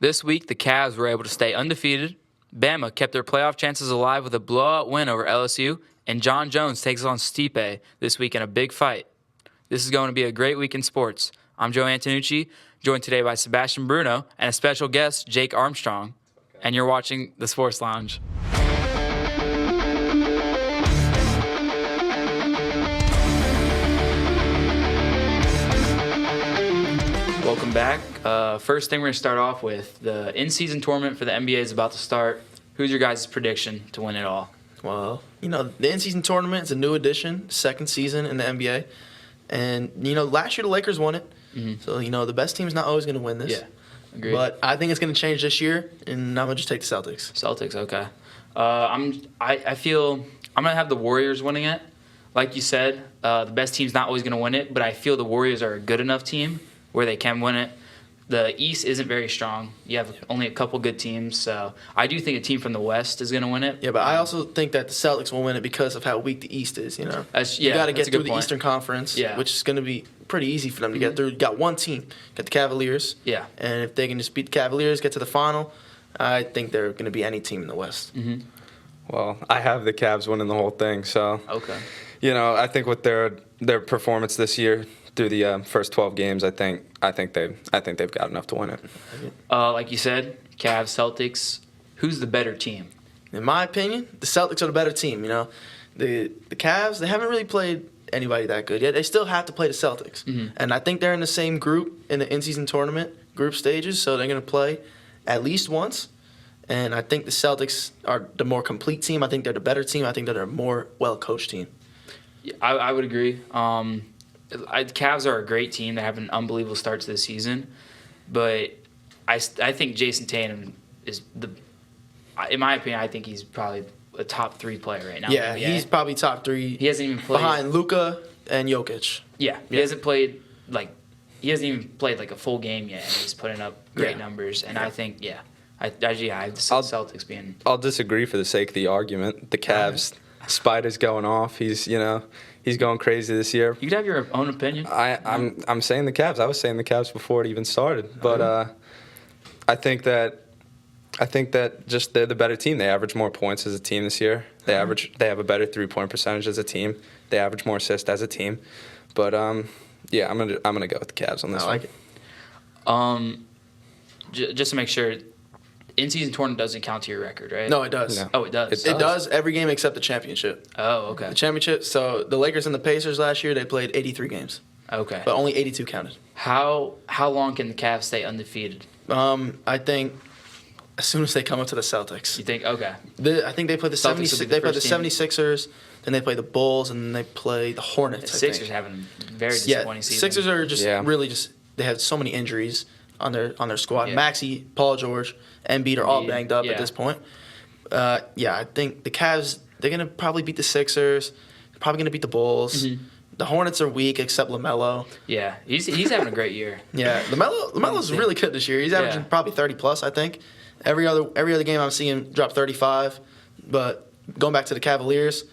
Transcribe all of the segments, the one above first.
This week, the Cavs were able to stay undefeated. Bama kept their playoff chances alive with a blowout win over LSU, and John Jones takes on Stipe this week in a big fight. This is going to be a great week in sports. I'm Joe Antonucci, joined today by Sebastian Bruno and a special guest, Jake Armstrong, and you're watching The Sports Lounge. Welcome back. First thing we're going to start off with, the in-season tournament for the NBA is about to start. Who's your guys' prediction to win it all? Well, the in-season tournament is a new addition, second season in the NBA. And, last year the Lakers won it. Mm-hmm. So, the best team's not always going to win this. Yeah, agreed. But I think it's going to change this year, and I'm going to just take the Celtics. Celtics, okay. I feel I'm going to have the Warriors winning it. Like you said, the best team's not always going to win it, but I feel the Warriors are a good enough team where they can win it. The East isn't very strong. You have only a couple good teams, so I do think a team from the West is going to win it. Yeah, but I also think that the Celtics will win it because of how weak the East is, You got to get through the Eastern Conference, which is going to be pretty easy for them to get through. You got one team, got the Cavaliers. Yeah. And if they can just beat the Cavaliers, get to the final, I think they're going to be any team in the West. Mm-hmm. Well, I have the Cavs winning the whole thing, so okay. I think with their performance this year through the first 12 games, I think they've got enough to win it. Like you said, Cavs, Celtics. Who's the better team? In my opinion, the Celtics are the better team. The Cavs, they haven't really played anybody that good yet. They still have to play the Celtics, and I think they're in the same group in the in-season tournament group stages, so they're going to play at least once. And I think the Celtics are the more complete team. I think they're the better team. I think they're a more well-coached team. Yeah, I would agree. The Cavs are a great team. They have an unbelievable start to the season, but I think Jason Tatum is in my opinion, I think he's probably a top 3 player right now. Yeah, he's probably top 3. He hasn't even played behind Luka and Jokic. Yeah, he hasn't played even played a full game yet, and he's putting up great numbers. And I think I have the Celtics being. I'll disagree for the sake of the argument. The Cavs, Spider's going off. He's going crazy this year. You could have your own opinion. I'm saying the Cavs. I was saying the Cavs before it even started. But I think that just they're the better team. They average more points as a team this year. They have a better 3-point percentage as a team. They average more assists as a team. But I'm gonna go with the Cavs on this one. I like it. Just to make sure, in-season tournament doesn't count to your record, right? No, it does. No. Oh, it does? It does every game except the championship. Oh, okay. The championship, so the Lakers and the Pacers last year, they played 83 games. Okay. But only 82 counted. How long can the Cavs stay undefeated? I think as soon as they come up to the Celtics. You think? Okay. I think they play the 76. They play the 76ers, then they play the Bulls, and then they play the Hornets. The Sixers having a very disappointing season. Sixers are really they have so many injuries on their squad. Yeah. Maxey, Paul George, Embiid are all banged up at this point. I think the Cavs, they're going to probably beat the Sixers. They're probably going to beat the Bulls. Mm-hmm. The Hornets are weak except LaMelo. Yeah, he's having a great year. Yeah, LaMelo's really good this year. He's averaging probably 30+, I think. Every other game I'm seeing him drop 35. But going back to the Cavaliers,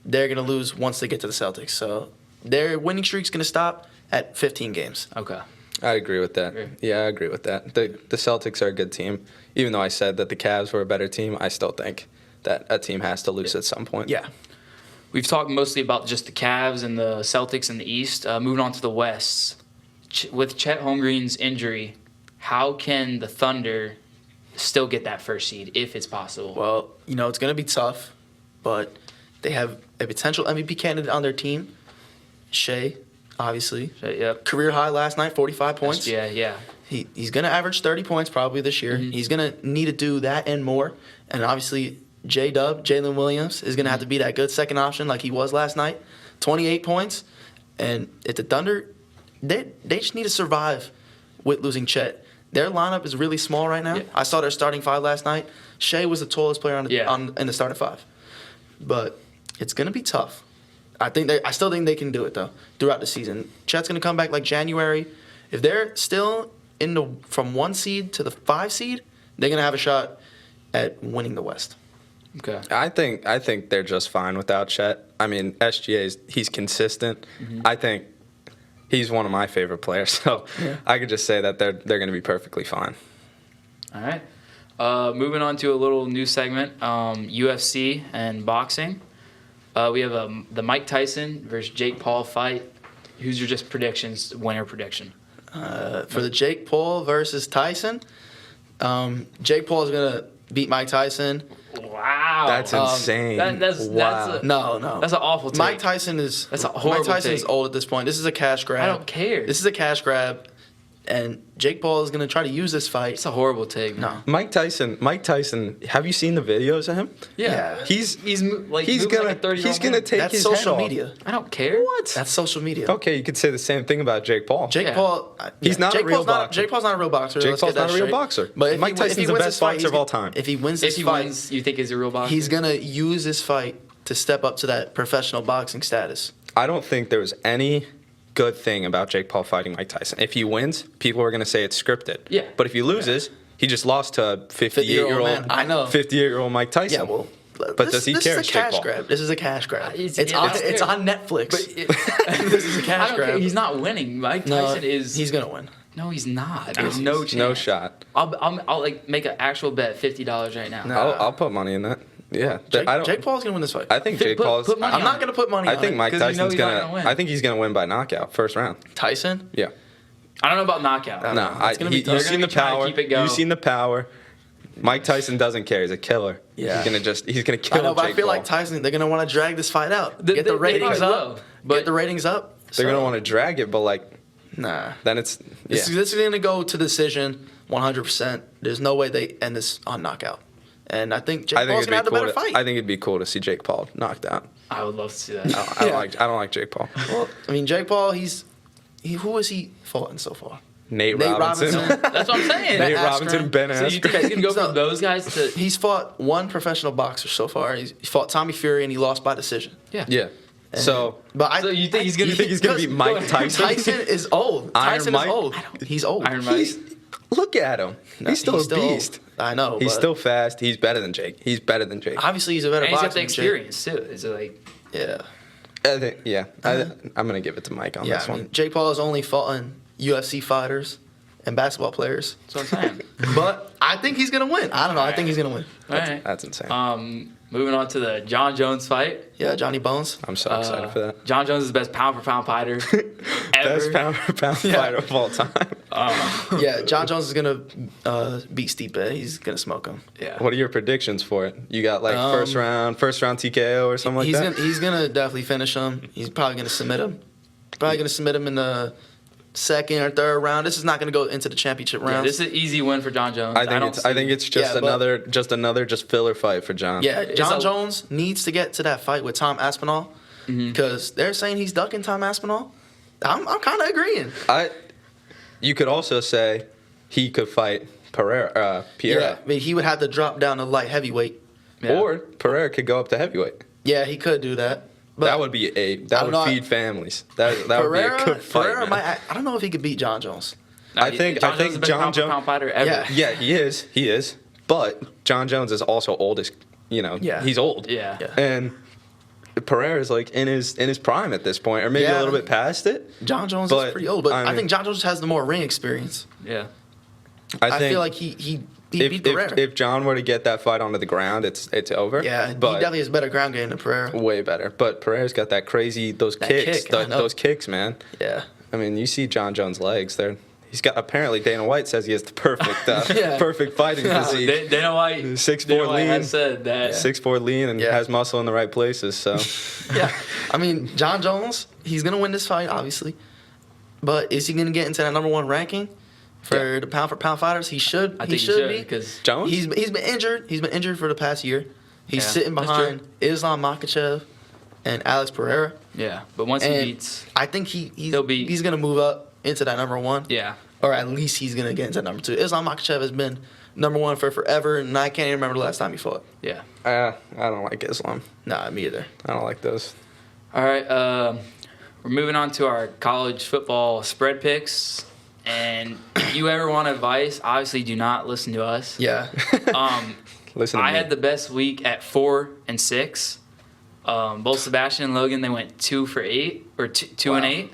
they're going to lose once they get to the Celtics. So their winning streak's going to stop at 15 games. Okay. I agree with that. Yeah, I agree with that. The Celtics are a good team. Even though I said that the Cavs were a better team, I still think that a team has to lose at some point. Yeah. We've talked mostly about just the Cavs and the Celtics in the East. Moving on to the West. With Chet Holmgren's injury, how can the Thunder still get that first seed if it's possible? Well, it's going to be tough, but they have a potential MVP candidate on their team, Shea. Obviously. Yep. Career high last night, 45 points. Yeah. He's going to average 30 points probably this year. Mm-hmm. He's going to need to do that and more. And obviously, Jalen Williams, is going to have to be that good second option like he was last night. 28 points. And if the Thunder, they just need to survive with losing Chet. Their lineup is really small right now. Yeah. I saw their starting 5 last night. Shea was the tallest player in the starting 5. But it's going to be tough. I still think they can do it though throughout the season. Chet's gonna come back like January. If they're still from 1 seed to the 5 seed, they're gonna have a shot at winning the West. Okay. I think they're just fine without Chet. I mean, he's consistent. Mm-hmm. I think he's one of my favorite players, so I could just say that they're going to be perfectly fine. All right. Moving on to a little new segment, UFC and boxing. We have the Mike Tyson versus Jake Paul fight. Who's your just predictions, winner prediction? For the Jake Paul versus Tyson, Jake Paul is going to beat Mike Tyson. Wow. That's insane. That's No. That's an awful take. Mike Tyson is That's a horrible Mike Tyson is take. old at this point. This is a cash grab. I don't care. This is a cash grab, and Jake Paul is going to try to use this fight. It's a horrible take. No. Mike Tyson. Have you seen the videos of him? Yeah. He's moving like a gonna 30-year-old man. take That's his social head off. media. I don't care. What? That's social media. Okay, you could say the same thing about Jake Paul. Jake Yeah. Paul. He's not a Jake real Paul's boxer. Jake Paul's not a real boxer. Jake Let's Paul's get that not a real straight. boxer. But if Mike he Tyson's wins the this best fight, boxer he's of all gonna- time. If he wins If this he fight, wins, you think he's a real boxer? he's gonna use this fight to step up to that professional boxing status. I don't think there was any good thing about Jake Paul fighting Mike Tyson. If he wins, people are going to say it's scripted. Yeah. But if he loses, he just lost to a 50-year-old man. I know. 58-year-old Mike Tyson. Yeah, well, But does he care, This is a Jake cash Paul? grab. This is a cash grab. It's- It's yeah, on. it's It's fair. on Netflix. But This is a I cash don't grab. care. He's not winning. Mike No, Tyson is. He's gonna win. No, he's not. There's no chance. No shot. I'll like make an actual bet, $50 right now. No. I'll put money in that. Yeah. Jake Paul's gonna win this fight. I think Jake Paul's. put money I'm on not it. gonna put money I on think it. Mike 'Cause you know Tyson's he's not gonna. gonna win. I think he's gonna win by knockout, first round. Tyson. Yeah. I don't know about knockout. No, It's gonna be tough. you've They're seen gonna the be trying to power. keep it going. You've seen the power. Mike Tyson doesn't care. He's a killer. Yeah. He's gonna kill I know, but Jake I feel Paul. like Tyson. They're gonna want to drag this fight out. They- Get the they ratings probably up. will, but- Get the ratings up. They're gonna want to drag it, but like Nah. then it's This is gonna go to decision 100%. There's no way they end this on knockout. And I think Jake Paul's gonna have the better fight. I think it'd be cool to see Jake Paul knocked out. I would love to see that. I don't like Jake Paul. Well, I mean, Jake Paul. Who has he fought in so far? Nate Robinson. That's what I'm saying. Nate Askren. Robinson, Ben So you Askren. guys can go So- from those guys to He's fought one professional boxer so far. He fought Tommy Fury and he lost by decision. Yeah. So But So you think he's gonna- you think he's gonna because beat Mike Tyson? Tyson is old. Iron Tyson Mike? is old. He's old. Iron Mike. Look at him. No, he's still a old. beast. I know. He's but still fast. He's better than Jake. obviously he's a better and he's boxer. got the than Jake. experience too. Is it like Yeah. I think, yeah. I'm gonna give it to Mike on Yeah. this I one. mean, Jake Paul has only fought in UFC fighters and basketball players. that's what I'm saying? But I think he's gonna win. I don't know. I think he's gonna win. All right. That's insane. Moving on to the John Jones fight. Yeah, Johnny Bones. I'm so excited for that. John Jones is the best pound for pound fighter ever. Best pound for pound fighter of all time. Yeah, John Jones is gonna beat Stipe. He's gonna smoke him. Yeah. What are your predictions for it? You got like first round TKO or something like he's that? He's gonna definitely finish him. He's probably gonna submit him. Probably gonna submit him in the second or third round. This is not gonna go into the championship Yeah, round. this is an easy win for John Jones. I think it's just Yeah, but- another filler fight for John. Yeah, John a- Jones needs to get to that fight with Tom Aspinall because they're saying he's ducking Tom Aspinall. I'm kind of agreeing. You could also say he could fight Pierre. Yeah, I mean, he would have to drop down to light heavyweight. Yeah. Or Pereira could go up to heavyweight. Yeah, he could do that. But That would be don't would know. feed families. That would be Pereira, a good fight. Pereira man. might. I don't know if he could beat John Jones. I think Jones is the best John pound for Jones. pound fighter ever. Yeah. Yeah, he is. But John Jones is also oldest. Yeah. He's old. Yeah. Yeah. And Pereira is like in his prime at this point, or maybe Yeah. a little bit past it. John Jones But, is pretty old, but I I, mean- think John Jones has the more ring experience. Yeah. I think feel like he beat Pereira. if John were to get that fight onto the ground, it's over. yeah, he but definitely has better ground game than Pereira. way better. But Pereira's got that crazy those That kicks, kick, I know. those kicks, man. Yeah. I mean, you see John Jones' legs. He's got apparently Dana White says he has the perfect Yeah. perfect fighting physique. Dana White. 6'4" Dana White lean. has said that. 6'4" lean and Yeah. has muscle in the right places. So Yeah. I mean, John Jones, he's going to win this fight, obviously. But is he going to get into that number one ranking for the pound for pound fighters? He should. I he think should be. because Jones. He's been injured. He's been injured for the past year. He's Yeah, sitting that's behind Islam Makhachev and Alex Pereira. yeah, but once he And beats, I think He'll be- he's going to move up into that number one. yeah, Or at least he's going to get into number two. Islam Makhachev has been number one for forever, and I can't even remember the last time he fought. yeah. I don't like Islam. Nah, me either. I don't like those. All right, we're moving on to our college football spread picks. And if you ever want advice, obviously do not listen to us. Yeah. Listen to I me. had the best week at 4 and 6. Both Sebastian and Logan, they went 2 for 8 or 2 and Wow. 8.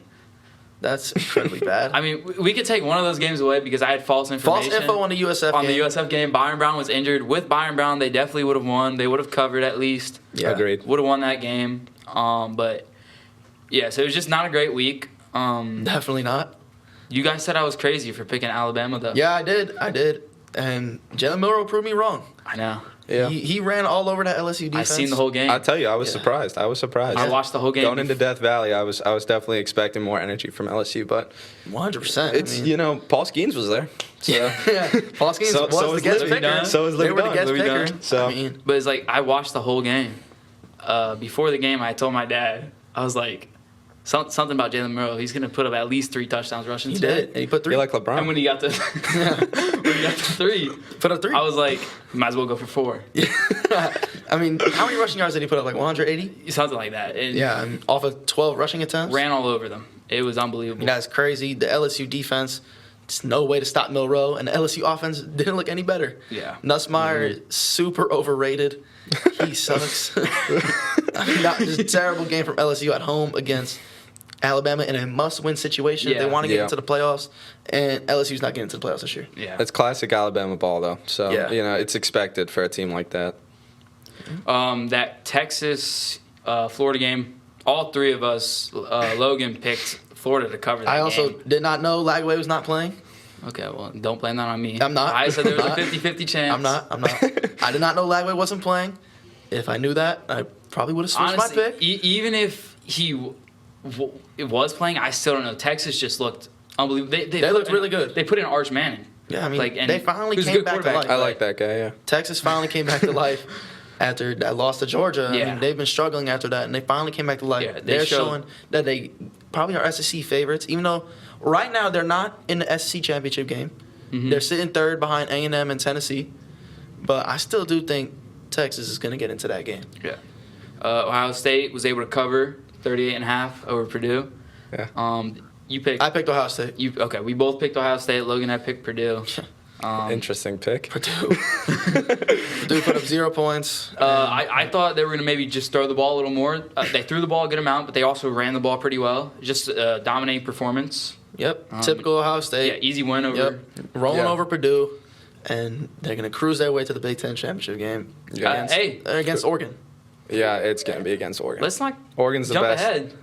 That's incredibly bad. I mean, we could take one of those games away because I had false information. False info on the USF on game. the USF game. Byron Brown was injured. With Byron Brown, they definitely would have won. They would have covered at least. Yeah. Agreed. Would have won that game. But yeah, so it was just not a great week. Definitely not. You guys said I was crazy for picking Alabama, though. Yeah, I did. And Jalen Milroe proved me wrong. I know. Yeah. He ran all over that LSU defense. I seen the whole game. I tell you, I was Yeah. surprised. I watched the whole game. Going into Death Valley, I was definitely expecting more energy from LSU, but 100%. it's Paul Skeens was there. So yeah. Paul Skeens So- was so the is guest Louis picker. Dunn. So is They Louis were the Dunn. guest Louis picker. Dunn. So- I mean, But it's like I watched the whole game. Before the game, I told my dad, I was like, something about Jalen Milroe. He's gonna put up at least 3 touchdowns rushing he today. did. And he put 3. You're like LeBron. And when he got to 3, Put up 3. I was like, might as well go for 4. I mean, how many rushing yards did he put up? Like 180? Something like that. And Yeah, and off of 12 rushing attempts. ran all over them. It was unbelievable. That's crazy. The LSU defense, just no way to stop Milroe, and the LSU offense didn't look any better. Yeah. Nussmeier, super overrated. He sucks. I mean, that was a terrible game from LSU at home against Alabama in a must-win situation. If Yeah. they want to get Yeah. into the playoffs, and LSU's not getting into the playoffs this year. Yeah. It's classic Alabama ball, though. So, Yeah. it's expected for a team like that. That Texas Florida game, all 3 of us, Logan picked Florida to cover that I also game. did not know Lagway was not playing. Okay, well, don't blame that on me. I'm not. I said there was I'm a not. 50-50 chance. I'm not. I did not know Lagway wasn't playing. If I knew that, I probably would have switched Honestly, my pick. even if he was playing, I still don't know. Texas just looked unbelievable. They They looked put really good. They put in Arch Manning. Yeah, I mean, and they finally who's a came good back to quarterback. life. I like that guy, yeah. Texas finally came back to life after that loss to Georgia. I Yeah. mean, they've been struggling after that, and they finally came back to life. Yeah, they They're showed- showing that they probably are SEC favorites, even though right now they're not in the SEC championship game. Mm-hmm. They're sitting third behind A&M and Tennessee, but I still do think Texas is going to get into that game. Yeah. Ohio State was able to cover 38.5 over Purdue. Yeah. You picked. I picked Ohio State. Okay, we both picked Ohio State. Logan and I picked Purdue. Interesting pick. Purdue. Purdue put up 0 points. I thought they were going to maybe just throw the ball a little more. They threw the ball a good amount, but they also ran the ball pretty well. Just a dominating performance. Yep, typical Ohio Yeah, State. easy win over. Yep, rolling Yeah. over Purdue, and they're going to cruise their way to the Big Ten championship game Yeah. against Oregon. Yeah, it's going to be against Oregon. Let's not Oregon's the jump best. ahead.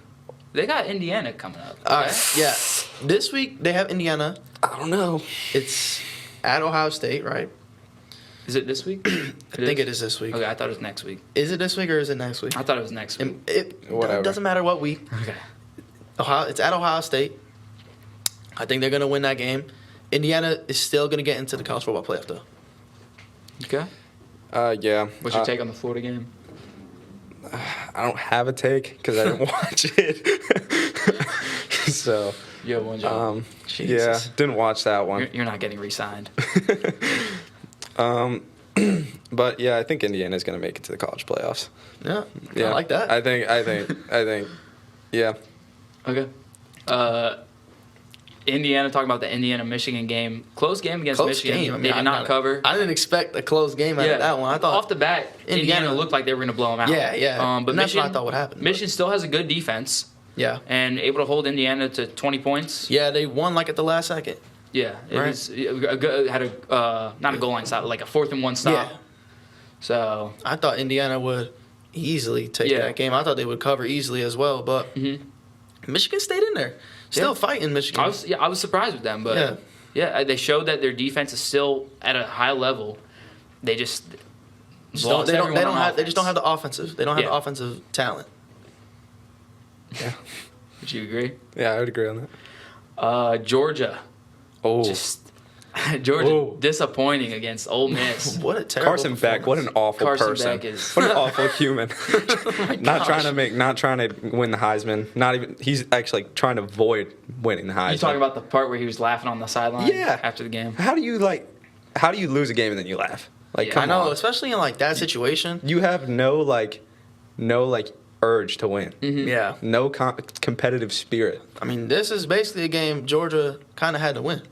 They got Indiana coming up. All right, yeah. This week they have Indiana. I don't know. It's at Ohio State, right? Is it this week? I think it is this week. Okay, I thought it was next week. Is it this week or is it next week? I thought it was next week. It Whatever. doesn't matter what week. Okay. It's at Ohio State. I think they're going to win that game. Indiana is still going to get into the college football playoff, though. Okay. Yeah. What's your take on the Florida game? I don't have a take because I didn't watch it. So, You have one job. yeah, Jesus. didn't watch that one. You're not getting re-signed. But yeah, I think Indiana's going to make it to the college playoffs. Yeah, Yeah, I like that. I think, yeah. Okay. Indiana, talking about the Indiana-Michigan game. Close game against Close Michigan. game. I mean, They did not cover. I didn't expect a close game out of that one. I thought off the bat, Indiana looked like they were going to blow them out. Yeah, yeah. But And that's Michigan, what I thought would happen. Michigan still has a good defense Yeah. and able to hold Indiana to 20 points. Yeah, they won like at the last second. Yeah, it Right. was had a not a goal line stop, like a 4th and 1 stop. Yeah. So I thought Indiana would easily take Yeah. that game. I thought they would cover easily as well, but Michigan stayed in there. Still fighting Michigan. I was surprised with them, but yeah, they showed that their defense is still at a high level. They just lost they everyone on have they just don't have the offensive. They don't have Yeah. the offensive talent. Yeah. Would you agree? Yeah, I would agree on that. Georgia, Oh, Georgia Whoa. disappointing against Ole Miss. What a terrible Carson Beck, what an awful Carson person. Beck is- What an awful human. not gosh. trying to win the Heisman. Not even he's actually trying to avoid winning the Heisman. You talking about the part where he was laughing on the sideline Yeah. after the game? How do you lose a game and then you laugh? Like Yeah. come I know, on. especially in like that situation. You have no urge to win. Yeah. No competitive spirit. I mean, this is basically a game Georgia kind of had to win.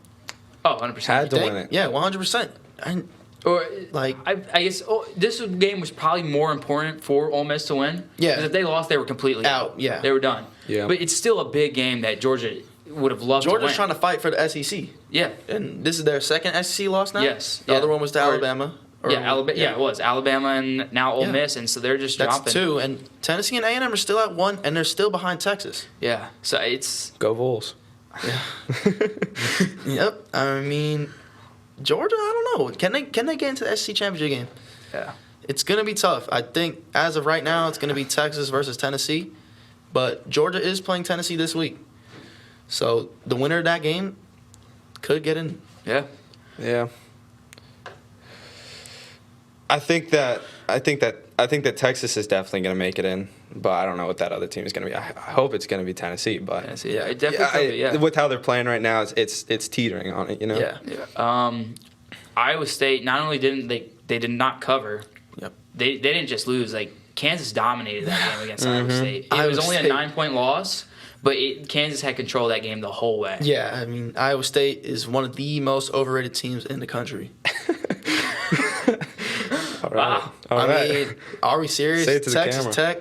Oh, 100%. Had to win it. Yeah, 100%. And Or Like- I guess this game was probably more important for Ole Miss to win. Yeah. 'Cause if they lost, they were completely Out, yeah. They were done. Yeah. But it's still a big game that Georgia would have loved Georgia's to win. trying to fight for the SEC. Yeah. And this is their second SEC loss now? Yes. The other one was to Alabama. Alabama. Yeah, it was Alabama and now Ole Miss, and so they're just That's dropping. 2, and Tennessee and A&M are still at 1, and they're still behind Texas. Yeah, so it's Go Vols. Yeah. Yep. I mean, Georgia. I don't know. Can they get into the SEC championship game? yeah. It's gonna be tough. I think as of right now, it's gonna be Texas versus Tennessee, but Georgia is playing Tennessee this week, so the winner of that game could get in. Yeah. Yeah. I think that Texas is definitely going to make it in, but I don't know what that other team is going to be. I hope it's going to be Tennessee, but Tennessee, yeah, it definitely could be. Yeah. with how they're playing right now, it's teetering on it. You know. Yeah. Iowa State not only didn't they did not cover. Yep. They didn't just lose. Like Kansas dominated that game against Iowa State. It was only a 9-point loss, but Kansas had control of that game the whole way. Yeah. I mean, Iowa State is one of the most overrated teams in the country. All right. Wow. All right. I mean, are we serious? Say it to the Texas camera. Tech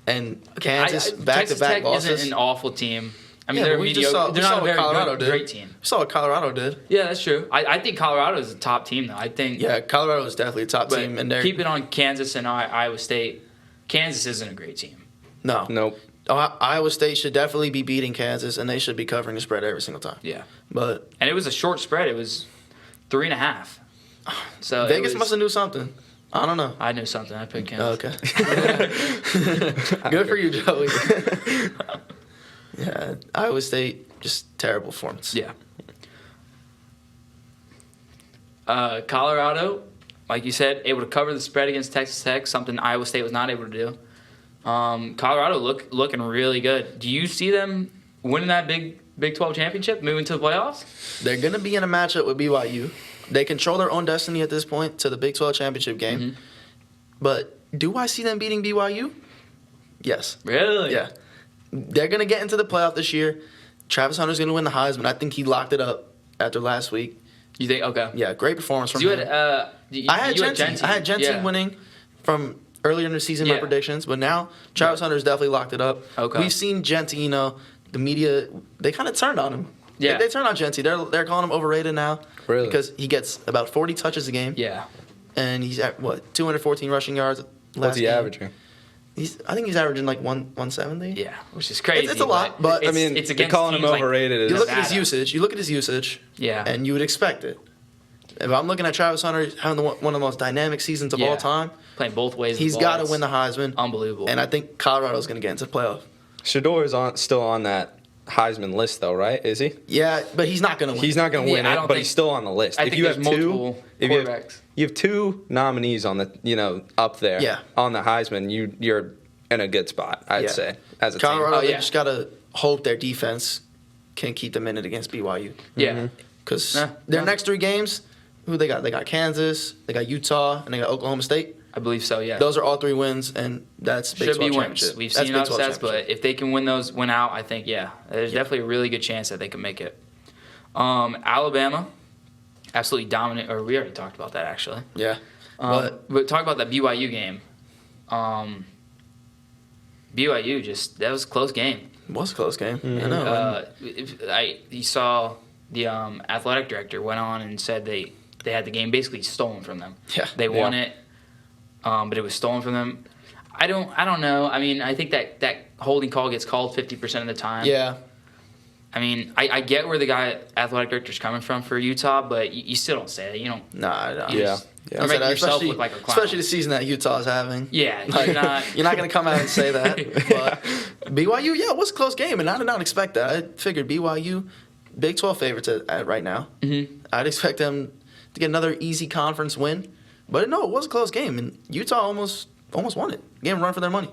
and Kansas Texas back-to-back Tech losses. isn't an awful team. I mean, Yeah, they're but we mediocre. just saw- They're we saw not a what very Colorado good, did. great team. We saw what Colorado did. Yeah, that's true. I think Colorado is a top team, though. I think. Yeah, Colorado is definitely a top But team, and they're keep it on Kansas and Iowa State. Kansas isn't a great team. no. Nope. Iowa State should definitely be beating Kansas, and they should be covering the spread every single time. Yeah. But And it was a short spread. It was 3.5. So Vegas must have knew something. I don't know. I knew something. I picked Kansas. Okay. Good for you, Joey. Yeah, Iowa State, just terrible performance. Yeah. Colorado, like you said, able to cover the spread against Texas Tech, something Iowa State was not able to do. Colorado looking really good. Do you see them winning that Big 12 championship, moving to the playoffs? They're going to be in a matchup with BYU. They control their own destiny at this point to the Big 12 championship game. Mm-hmm. But do I see them beating BYU? Yes. Really? Yeah. They're going to get into the playoff this year. Travis Hunter's going to win the Heisman. I think he locked it up after last week. You think? Okay. Yeah, great performance from You him. had I had Jensen Yeah. winning from earlier in the season, Yeah. my predictions, but now Travis Hunter's definitely locked it up. Okay. We've seen Jensen, the media, they kind of turned on him. Yeah. They turned on Jensen. They're calling him overrated now. Really? Because he gets about 40 touches a game. Yeah. And he's at, 214 rushing yards last What's he game. averaging? I think he's averaging like 170. Yeah, which is crazy. It's a lot, but, I mean, it's they're against calling him teams like overrated. You is- look at his Nevada. usage. Yeah. And you would expect it. If I'm looking at Travis Hunter having one of the most dynamic seasons of Yeah. all time, Playing both ways. of he's the got ball. to win the Heisman. Unbelievable. And I think Colorado's going to get into the playoff. Shador is still on that Heisman list, though, right? Is he? Yeah, but he's not going to win. He's not going to Yeah, win I it, don't but think- he's still on the list. I if think you there's have multiple two, quarterbacks. you have two nominees on the up there. Yeah. On the Heisman, you're in a good spot, I'd Yeah. say, as a Colorado, Oh, they yeah. just got to hope their defense can keep them in it against BYU. Yeah. Because Yeah. their next 3 games, who they got? They got Kansas, they got Utah, and they got Oklahoma State. I believe so. Yeah. Those are all 3 wins, and that's Big Should 12 be wins. championship. We've That's seen Big 12 upsets, but championship. if they can win out, I think there's definitely a really good chance that they can make it. Alabama, absolutely dominant. Or we already talked about that actually. Yeah. But talk about that BYU game. BYU that was a close game. It was a close game. I know. You saw the athletic director went on and said they had the game basically stolen from them. Yeah. They won it, but it was stolen from them. I don't know. I mean, I think that holding call gets called 50% of the time. Yeah. I mean, I get where the guy athletic director's coming from for Utah, but you still don't say that. You don't. Nah. You Yeah. just- Yeah. You're making yourself especially, look like a clown. especially the season that Utah's having. Yeah, Like, you're not going to come out and say that. Yeah. But BYU, yeah, it was a close game, and I did not expect that. I figured BYU, Big 12 favorites at right now. Mm-hmm. I'd expect them to get another easy conference win. But no, it was a close game, and Utah almost won it. Gave them a run for their money.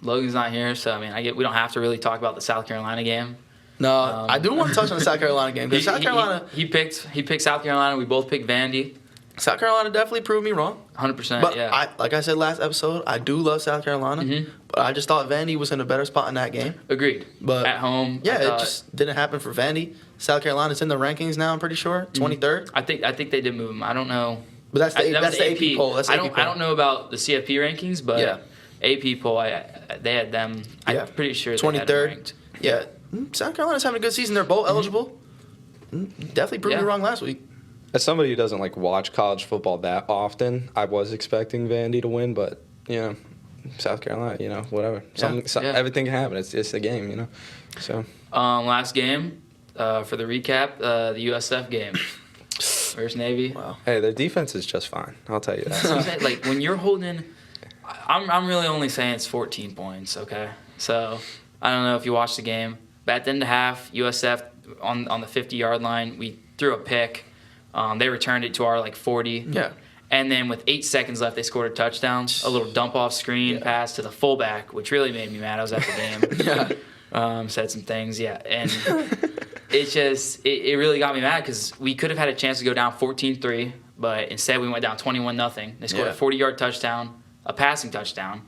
Logan's not here, so I mean, we don't have to really talk about the South Carolina game. No, I do want to touch on the South Carolina game because South Carolina, He picked South Carolina. We both picked Vandy. South Carolina definitely proved me wrong. 100%. But Yeah. like I said last episode, I do love South Carolina. Mhm. But I just thought Vandy was in a better spot in that game. Agreed. But at home, yeah, I it thought- just didn't happen for Vandy. South Carolina's in the rankings now. I'm pretty sure 23rd. I think they did move him. I don't know. But that's the That was AP poll. That's the I AP don't poll. I don't know about the CFP rankings, but Yeah. AP poll, they had them. Yeah. I'm pretty sure they had them 23rd. ranked. Yeah, South Carolina's having a good season. They're bowl eligible. Definitely proved me Yeah. wrong last week. As somebody who doesn't like watch college football that often, I was expecting Vandy to win, but South Carolina, whatever. Yeah. Everything can happen. It's just a game, So Last game for the recap, the USF game versus Navy. Wow. hey, their defense is just fine. I'll tell you that. Like when you're holding, I'm really only saying it's 14 points. Okay, so I don't know if you watched the game, but at the end of half, USF on the 50-yard line, we threw a pick. They returned it to our 40. Yeah. And then with 8 seconds left, they scored a touchdown. A little dump-off screen pass to the fullback, which really made me mad. I was at the game. Said some things, and it's just it really got me mad because we could have had a chance to go down 14-3, but instead we went down 21-0. They scored a 40-yard touchdown, a passing touchdown,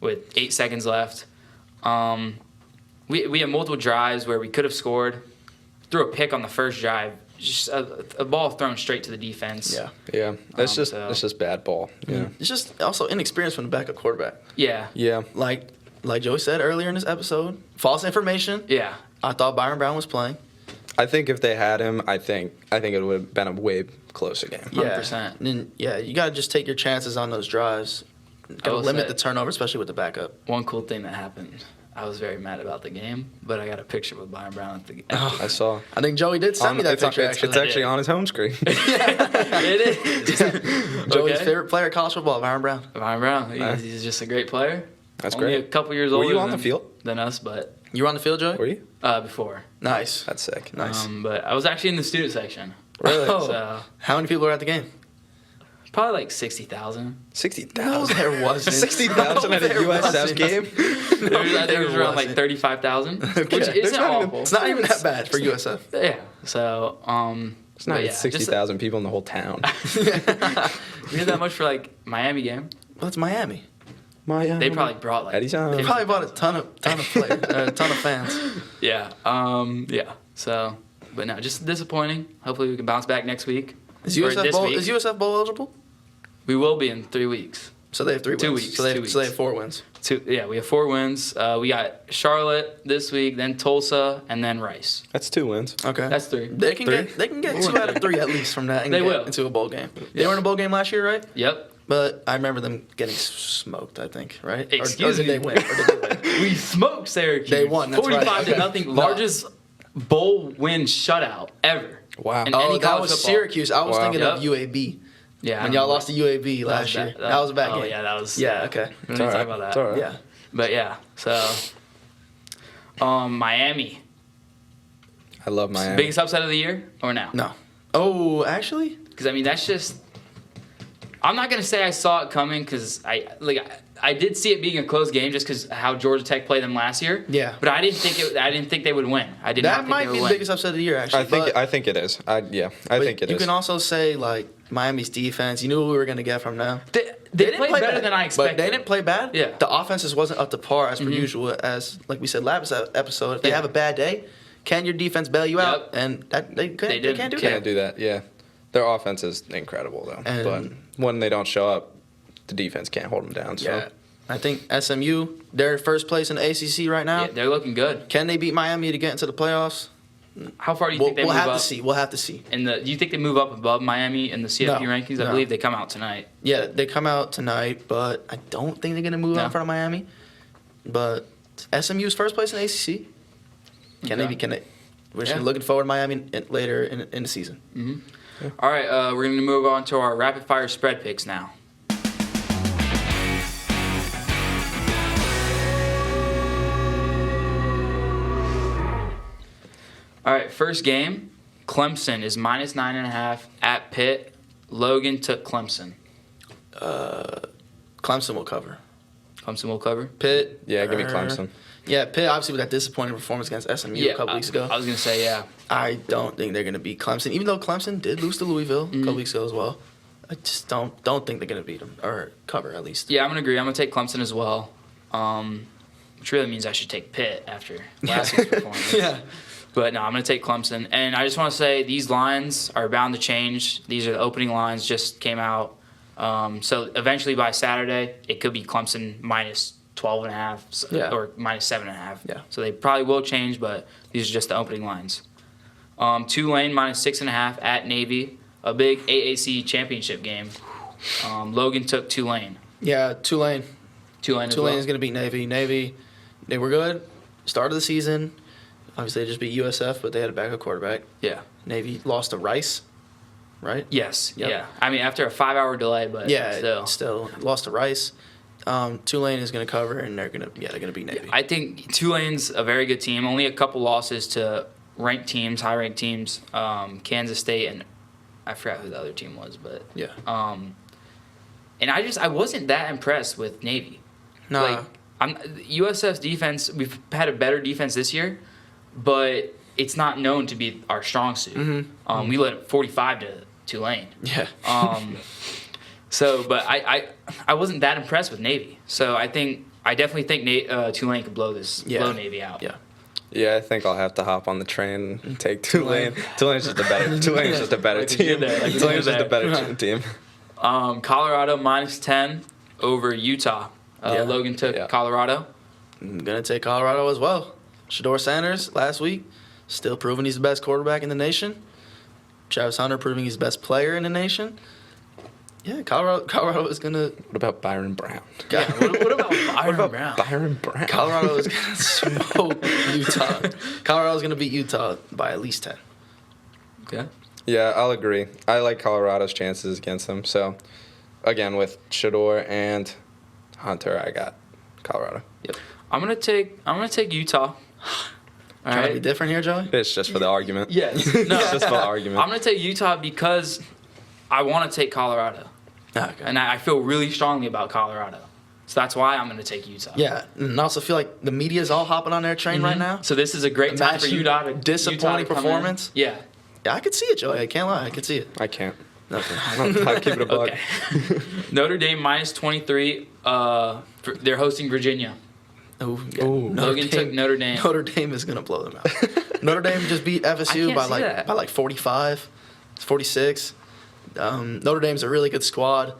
with 8 seconds left. We had multiple drives where we could have scored. Threw a pick on the first drive. Just a ball thrown straight to the defense. Yeah. Yeah, it's just bad ball. Yeah. It's just also inexperience from the backup quarterback. Yeah. Yeah. Like Joey said earlier in this episode, false information. Yeah. I thought Byron Brown was playing. I think if they had him, I think it would have been a way closer game. 100%. And you got to just take your chances on those drives. Got to will limit say- the turnover, especially with the backup. One cool thing that happened. I was very mad about the game, but I got a picture with Byron Brown at the I saw. I think Joey did send me that picture, It's actually on his home screen. It is. Joey's Okay. favorite player in college football, Byron Brown. Byron Brown, he's just a great player. That's Only great. a couple years Were older you on the field? than us, but You were on the field, Joey? Were you? before. Nice. That's sick. Nice. But I was actually in the student section. Really? Oh. So How many people were at the game? probably 60,000. 60,000. there wasn't. 60,000 at a There USF wasn't. game? I think it was around 35,000, which Okay. isn't awful. It's not even that bad for USF. Yeah. So It's not but even yeah, 60,000 people in the whole town. We did that much for Miami game. Well, it's Miami. They probably brought Eddie's on. They probably bought a ton of players, a ton of fans. Yeah. Yeah. So, but no, just disappointing. Hopefully we can bounce back next week. Is Or USF this bowl? week. Is USF bowl eligible? We will be in 3 weeks. So they have 3 wins. 2 weeks, So they 2 have, so they weeks. have 4 wins. We have 4 wins. We got Charlotte this week, then Tulsa, and then Rice. That's 2 wins. Okay. That's 3. They can get 2 out of 3 at least from that and They get will. into a bowl game. They were in a bowl game last year, right? Yep. But I remember them getting smoked, I think, right? Excuse or did me. they win? Or did they win? We smoked Syracuse. They won, that's right. 45 to Okay. nothing. No. Largest bowl win shutout ever. Wow. In Oh, any that college was football. Syracuse. I was Wow. thinking of Yep. UAB. Yeah. When y'all lost to UAB last year. That was a bad game. Oh, yeah, that was. Yeah, okay. We don't need to talk about that. It's all right. Yeah. But yeah, so Miami. I love Miami. Biggest upset of the year or now? No. Oh, actually? Because I mean that's just. I'm not gonna say I saw it coming because I did see it being a close game just because how Georgia Tech played them last year. Yeah. But I didn't think they would win. I did not That think might they be would the win. biggest upset of the year, actually. I think it is. I think it is. You can also say, Miami's defense, you knew what we were going to get from them. They didn't played play better bad, than I expected. But they didn't play bad. Yeah. The offense just wasn't up to par as per usual. As like we said last episode, if they have a bad day, can your defense bail you out? And they can't do Can't that. do that. Yeah, their offense is incredible though. And- but when they don't show up, the defense can't hold them down. So Yeah. I think SMU, they're first place in the ACC right now. Yeah, they're looking good. Can they beat Miami to get into the playoffs? How far do you We'll, think they we'll move have up? to see. We'll have to see. Do you think they move up above Miami in the CFP No, rankings? I no. believe they come out tonight. Yeah, they come out tonight, but I don't think they're going to move No. out in front of Miami. But SMU's first place in the ACC. Can Okay. they? We're just Yeah. looking forward to Miami later in the season. All right, we're going to move on to our rapid fire spread picks now. All right, first game, Clemson is minus 9.5 at Pitt. Logan took Clemson. Clemson will cover. Clemson will cover. Pitt. yeah, give me Clemson. Yeah, Pitt obviously with that disappointing performance against SMU a couple weeks ago. I was going to say, yeah. I don't think they're going to beat Clemson, even though Clemson did lose to Louisville a couple weeks ago as well. I just don't think they're going to beat them or cover at least. Yeah, I'm going to agree. I'm going to take Clemson as well, which really means I should take Pitt after last week's performance. Yeah. But no, I'm going to take Clemson. And I just want to say these lines are bound to change. These are the opening lines, just came out. So eventually by Saturday, it could be Clemson minus 12.5 Yeah. or minus 7.5. Yeah. So they probably will change, but these are just the opening lines. Tulane minus 6.5 at Navy, a big AAC championship game. Logan took Tulane. Yeah, Tulane. Tulane Tulane's going to beat Navy. Navy, they were good. Start of the season. Obviously, they just beat USF, but they had a backup quarterback. Yeah. Navy lost to Rice, right? Yes. Yep. Yeah. I mean, after a 5-hour delay, but Yeah, still. lost to Rice. Tulane is going to cover, and they're going to beat Navy. I think Tulane's a very good team. Only a couple losses to ranked teams, high-ranked teams, Kansas State, and I forgot who the other team was, but Yeah. and I wasn't that impressed with Navy. Nah. USF's defense. We've had a better defense this year, but it's not known to be our strong suit. Mm-hmm. We led up 45 to Tulane. Yeah. But I wasn't that impressed with Navy. So I definitely think Tulane could blow Navy out. Yeah. Yeah, I think I'll have to hop on the train and take Tulane. Tulane's just a better team. Tulane's just a better team. Colorado minus 10 over Utah. Logan took Colorado. I'm going to take Colorado as well. Shador Sanders last week, still proving he's the best quarterback in the nation. Travis Hunter proving he's the best player in the nation. Yeah, Colorado is going to... What about Byron Brown? Yeah, what about Byron Brown? Byron Brown. Colorado is going to smoke Utah. Colorado is going to beat Utah by at least 10. Okay. Yeah, I'll agree. I like Colorado's chances against them. So, again, with Shador and Hunter, I got Colorado. Yep. I'm gonna take Utah. All Trying to be different here, Joey? It's just for the argument. Yes. It's just for the argument. I'm gonna take Utah because I want to take Colorado, Okay. and I feel really strongly about Colorado. So that's why I'm gonna take Utah. Yeah, and I also feel like the media is all hopping on their train right now. So this is a great time for Imagine Utah to disappointing Utah to come performance. in. Yeah. Yeah, I could see it, Joey. I can't lie. I could see it. I can't. Okay. I'll keep it a bug. Okay. Notre Dame minus 23. They're hosting Virginia. Oh, yeah. Logan took Notre Dame. Notre Dame is going to blow them out. Notre Dame just beat FSU can't see that. by like 45, 46. Notre Dame's a really good squad.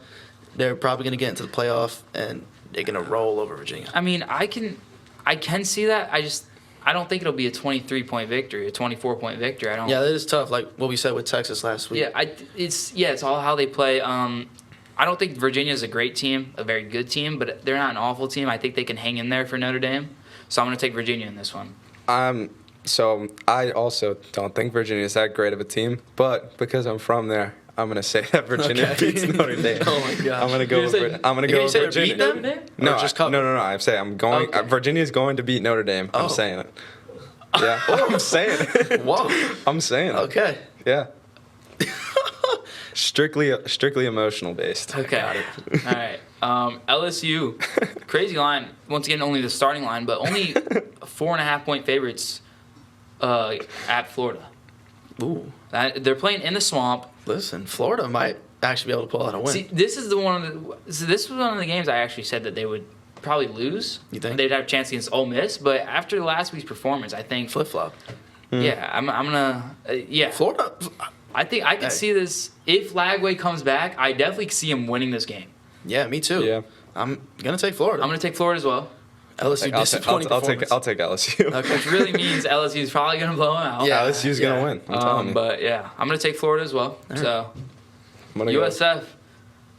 They're probably going to get into the playoff, and they're going to roll over Virginia. I mean, I can see that. I don't think it'll be a 23-point victory, a 24-point victory. I don't. Yeah, that is tough, like what we said with Texas last week. Yeah, it's all how they play. I don't think Virginia's a great team, a very good team, but they're not an awful team. I think they can hang in there for Notre Dame. So I'm going to take Virginia in this one. So I also don't think Virginia's that great of a team, but because I'm from there, I'm gonna say that Virginia beats Notre Dame. Oh my gosh. I'm gonna go. I'm gonna go with say they Virginia. beat them? Notre Dame? No, Or just cover? no. I'm saying I'm going. Okay. Virginia's going to beat Notre Dame. Oh. I'm saying it. Yeah, I'm saying it. Whoa. I'm saying it. Okay. Yeah. Strictly emotional based. Okay. All right. LSU, crazy line. Once again, only the starting line, but only 4.5-point favorites at Florida. Ooh. They're playing in the swamp. Listen, Florida might actually be able to pull out a win. See, this was one of the games I actually said that they would probably lose. You think? They'd have a chance against Ole Miss, but after last week's performance, I think Flip-flop. yeah, I'm gonna yeah. Florida. I think I could see this if Lagway comes back. I definitely see him winning this game. Yeah, me too. Yeah. I'm going to take Florida. I'm gonna take Florida as well, LSU disappointing I'll performance. take LSU. Okay. which really means LSU is probably gonna blow him out. Yeah. LSU's gonna win. I'm telling you. But yeah, I'm gonna take Florida as well. So I'm gonna go. USF,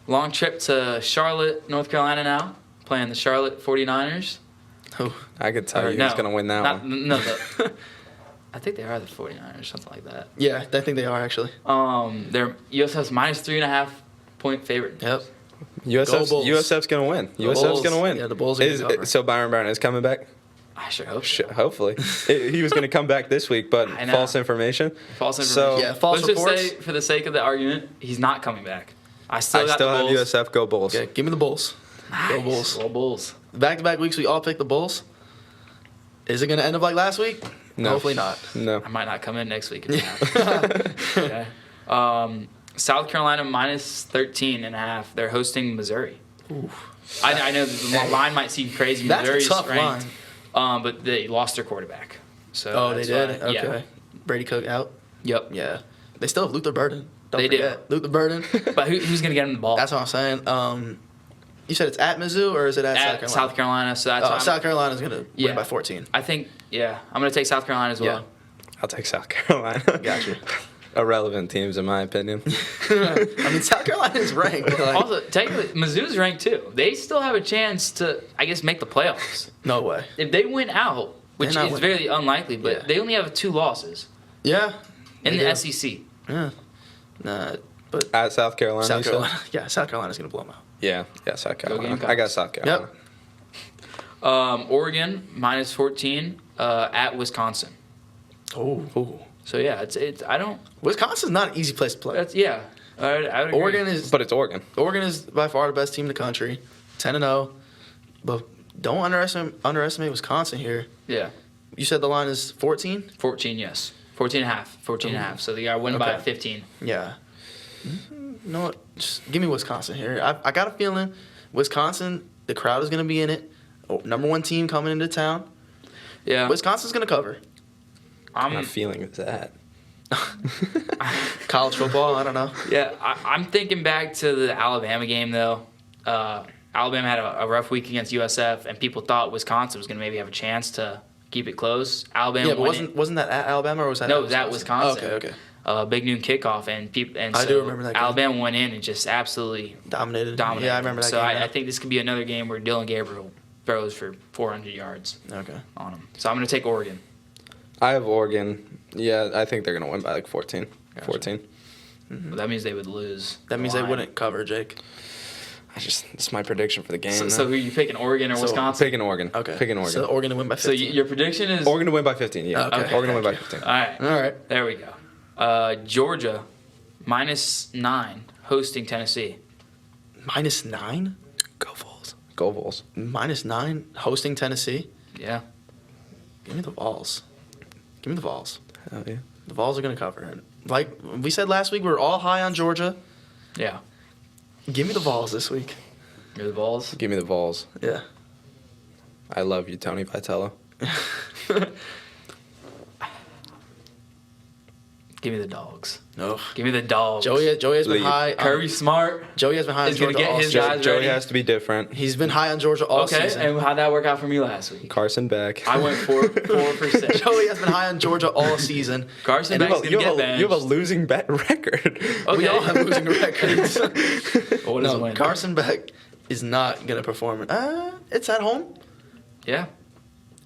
long trip to Charlotte, North Carolina now, playing the Charlotte 49ers. Oh, I could tell Or you no, who's gonna win that not- one. No, I think they are the 49ers, something like that. yeah, I think they are actually. They're USF's minus 3.5-point favorite. Yep. USF's gonna win. USF's Bulls. gonna win. Yeah, the Bulls are gonna cover. So Byron Brown is coming back. I sure hope so. Hopefully, he was gonna come back this week, but I know. false information. False information. So Yeah, false Let's reports. just say, for the sake of the argument, he's not coming back. I I still got still the have Bulls. USF. Go Bulls. Okay, give me the Bulls. Nice. Go Bulls. Go Bulls. Back-to-back weeks, we all picked the Bulls. Is it going to end up like last week? No. Hopefully not. No. I might not come in next week. If it happens. Okay. South Carolina minus 13.5. They're hosting Missouri. I know the line might seem crazy. That's a Missouri's tough ranked, but they lost their quarterback. So Oh, they that's did? why- Okay. Yeah. Brady Cook out? Yep. Yeah. They still have Luther Burden. Don't They do. forget. Luke the Burden. But who's going to get him the ball? That's what I'm saying. You said it's at Mizzou or is it at South Carolina? So that's South Carolina's going to win by 14. I think, I'm going to take South Carolina as well. I'll take South Carolina. Gotcha. Irrelevant teams, in my opinion. I mean, South Carolina is ranked. Like, Also, technically, Mizzou's ranked too. They still have a chance to, I guess, make the playoffs. no way. If they win out, which not is winning. very unlikely, but Yeah. they only have 2 losses Yeah. in They the do. SEC. Yeah. Nah, but At South Carolina, South you said? Carolina. Yeah, South Carolina's going to blow them out. Yeah, South Carolina. Gamecocks. I got South Carolina. Yep. Oregon minus 14 at Wisconsin. Oh. So yeah, it's I don't. Wisconsin's not an easy place to play. That's I would agree. Oregon But it's Oregon. is by far the best team in the country, 10-0. But don't underestimate Wisconsin here. Yeah, You said the line is 14? 14. Yes, 14 and a half. 14 and a half. So they got to win by Okay. 15. Yeah. You know what? Just give me Wisconsin here. I got a feeling Wisconsin, the crowd is going to be in it. Oh, number 1 team coming into town. Yeah, Wisconsin's going to cover. What kind of feeling is that? College football, I don't know. Yeah, I'm thinking back to the Alabama game though. Alabama had a rough week against USF, and people thought Wisconsin was going to maybe have a chance to keep it close. Alabama Yeah, but won it. wasn't that at Alabama or was that No, at it was at Wisconsin. Okay. Big noon kickoff, and I so do remember that game. Alabama went in and just absolutely Dominated. dominated. Yeah, I remember that so game. I now. think this could be another game where Dylan Gabriel throws for 400 yards Okay. on him. So I'm going to take Oregon. I have Oregon. Yeah, I think they're going to win by like 14. Gotcha. 14. But that means they would lose. That the means they line. wouldn't cover, Jake. It's my prediction for the game. So who are you picking, Oregon or So, Wisconsin? Picking Oregon. Okay. Picking Oregon. So Oregon to win by So 15. your prediction is Oregon to win by 15, yeah. Okay. Oregon to win by 15. All right. All right. There we go. Georgia minus 9 hosting Tennessee. -9? Go Vols. Go Vols. -9 hosting Tennessee? Yeah. Give me the Vols. Give me the Vols. Hell yeah. The Vols are going to cover. And like we said last week, we were all high on Georgia. Yeah. Give me the Vols this week. You're the Vols. Give me the Vols. Yeah. I love you, Tony Vitello. Give me the Dogs. No. Give me the Dogs. Joey has been Leave. high. Kirby Smart. Joey has been high on is gonna Georgia get all his season. guys Joey ready. has to be different. He's been high on Georgia all Okay, season. and how'd that work out for me last week? Carson Beck. I went 4 for 6. Joey has been high on Georgia all season. Carson And Beck's you gonna have get a, benched. you have a losing bet record. Okay. We all have losing records. What is No, win? Carson Beck is not going to perform. It's at home. Yeah.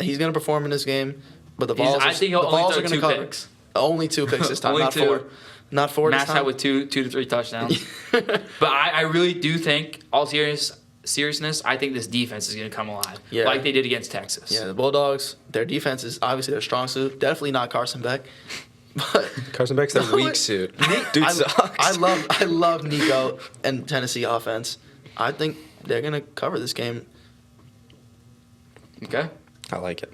He's going to perform in this game, but the He's- Vols. I think he'll the only Vols throw are gonna 2 cover. picks. Only 2 picks this time, Only not 2. 4. Not 4 this Max time. out with 2 to 3 touchdowns. But I really do think, all seriousness, I think this defense is going to come alive. Yeah. Like they did against Texas. Yeah, the Bulldogs. Their defense is obviously their strong suit. Definitely not Carson Beck. But Carson Beck's their weak suit. Dude sucks. I love Nico and Tennessee offense. I think they're gonna cover this game. Okay. I like it.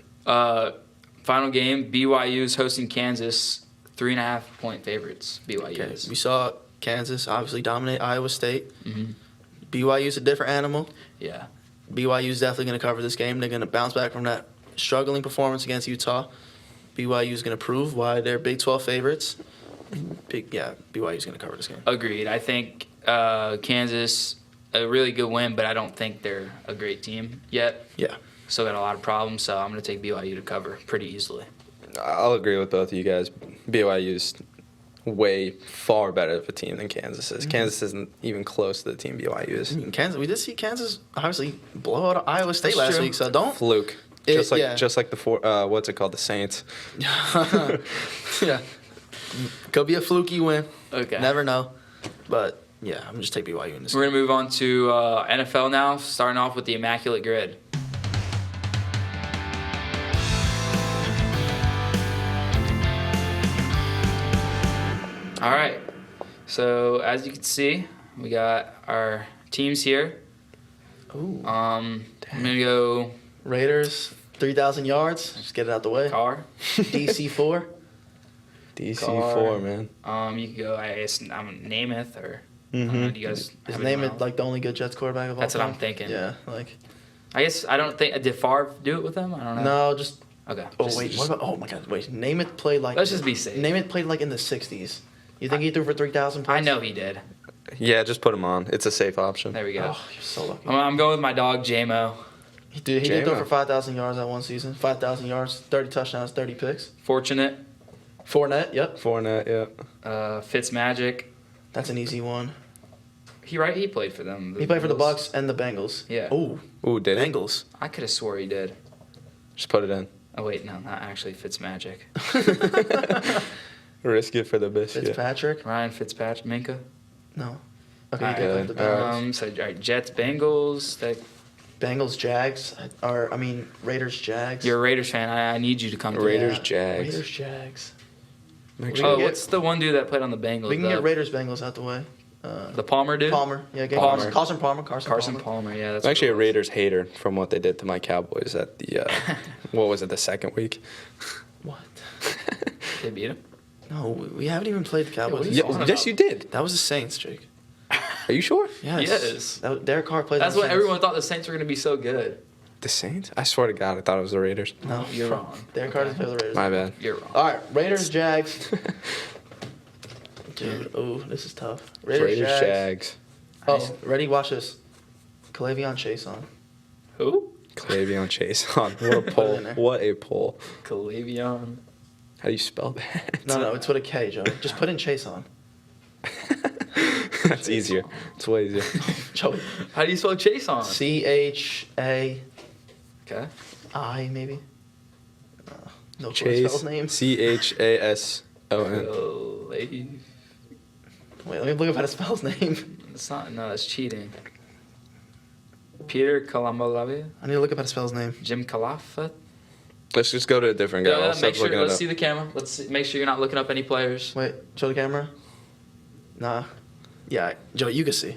Final game, BYU is hosting Kansas. 3.5 point favorites, BYU Okay, is. we saw Kansas obviously dominate Iowa State. Mhm. BYU's a different animal. Yeah. BYU's definitely going to cover this game. They're going to bounce back from that struggling performance against Utah. BYU's going to prove why they're Big 12 favorites. BYU's going to cover this game. Agreed. I think Kansas, a really good win, but I don't think they're a great team yet. Yeah. Still got a lot of problems, so I'm going to take BYU to cover pretty easily. I'll agree with both of you guys. BYU's way far better of a team than Kansas is. Kansas isn't even close to the team BYU is. Kansas. We did see Kansas obviously blow out Iowa State That's last true. week, so don't. Fluke. It- Just like yeah. the what's it called, the Saints. Yeah. Could be a fluky win. Okay. Never know. But yeah, I'm going to just take BYU in this We're game. going to move on to NFL now, starting off with the Immaculate Grid. All right. So as you can see, we got our teams here. Ooh. I'm going to go Raiders, 3,000 yards. Just get it out the way. Carr. DC 4. DC4, man. You can go, I guess, Namath or I don't know, Mm-hmm. do you guys Is have name anyone it else? like the only good Jets quarterback of all That's what time? I'm thinking. Yeah, like I guess I don't think did Favre do it with them? I don't know. no, just Okay. oh Just- wait, what about oh my god, wait, name it played like Let's just be safe. Name it played like in the 60s. You think he threw for 3,000 plus? I know he did. Yeah, just put him on. It's a safe option. There we go. Oh, you're so lucky. I'm going with my dog, J-Mo. He did throw J-Mo. for 5,000 yards that one season. 5,000 yards, 30 touchdowns, 30 picks. Fortunate. Fournette, yep. Fournette, yeah. Fitzmagic. That's an easy one. He played for them. He played for the Bengals. Bucks and the Bengals. Yeah. Ooh, Ooh, did he? Bengals. I could have swore he did. Just put it in. Oh, wait, no, not actually Fitzmagic. Risk it for the biscuit. Fitzpatrick? Ryan Fitzpatrick. Minka. No. Okay, Alright, he did play for the Bengals. So, all right, Jets, Bengals. Bengals, Jags, Raiders, Jags. You're a Raiders fan. I need you to come to Raiders, that. Jags. Raiders, Jags. Make We sure. Oh, can get- what's the one dude that played on the Bengals? We can get Raiders, Bengals out the way. The Palmer dude? Palmer. Yeah, get Palmer. Carson Palmer. Carson Palmer, yeah. That's I'm actually a what it was. Raiders hater from what they did to my Cowboys at the, what was it, the second week? What? They beat him? No, we haven't even played the Cowboys. what are you Yeah, talking yes, about? you did. That was the Saints, Jake. Are you sure? Yes. Derek Carr played. That's the what Saints. everyone thought the Saints were going to be so good. The Saints? I swear to God, I thought it was the Raiders. No, You're wrong. Derek Carr doesn't play for the Raiders. My bad. You're wrong. All right, Raiders, Jags. Dude, this is tough. Raiders, Jags. Oh, ready? Watch this. Calavion Chase on. Who? Calavion Chase on. What a Put it pull. in there. What a pull. Calavion. How do you spell that? No, it's with a K, Joe. Just put in Chase on. That's easier. It's way easier. Joey. How do you spell Chase on? CHAI, Okay. maybe. No clue how to spell Chase. his name. CHASON. Calave. Wait, let me look up how to spell his name. It's not. No, that's cheating. Peter Kalamalavi. I need to look up how to spell his name. Jim Kalafat. Let's just go to a different guy. I'll stop Make sure. looking it Let's up. see the camera. Make sure you're not looking up any players. Wait, show the camera. Nah. Yeah, Joe, you can see.